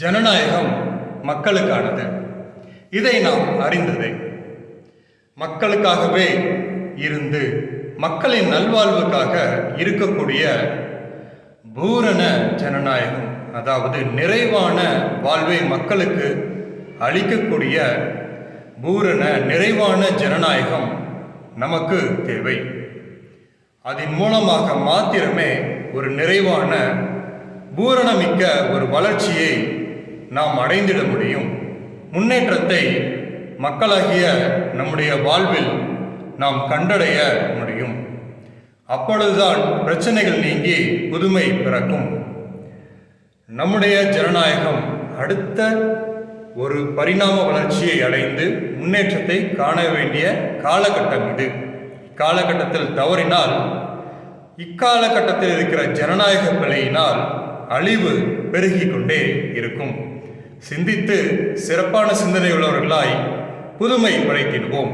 ஜனநாயகம் மக்களுக்கானது. இதை நாம் அறிந்ததே. மக்களுக்காகவே இருந்து மக்களின் நல்வாழ்வுக்காக இருக்கக்கூடிய பூரண ஜனநாயகம், அதாவது நிறைவான வாழ்வை மக்களுக்கு அளிக்கக்கூடிய பூரண நிறைவான ஜனநாயகம் நமக்கு தேவை. அதன் மூலமாக மாத்திரமே ஒரு நிறைவான பூரணமிக்க ஒரு வளர்ச்சியை நாம் அடைந்திட முடியும். முன்னேற்றத்தை மக்களாகிய நம்முடைய வாழ்வில் நாம் கண்டடைய முடியும். அப்பொழுதுதான் பிரச்சனைகள் நீங்கி புதுமை பிறக்கும். நம்முடைய ஜனநாயகம் அடுத்த ஒரு பரிணாம வளர்ச்சியை அடைந்து முன்னேற்றத்தை காண வேண்டிய காலகட்டம் இது. காலகட்டத்தில் தவறினால், இக்காலகட்டத்தில் இருக்கிற ஜனநாயக பிழையினால் அழிவு பெருகி கொண்டே இருக்கும். சிந்தித்து சிறப்பான சிந்தனை உள்ளவர்களாய் புதுமை படைத்திடுவோம்.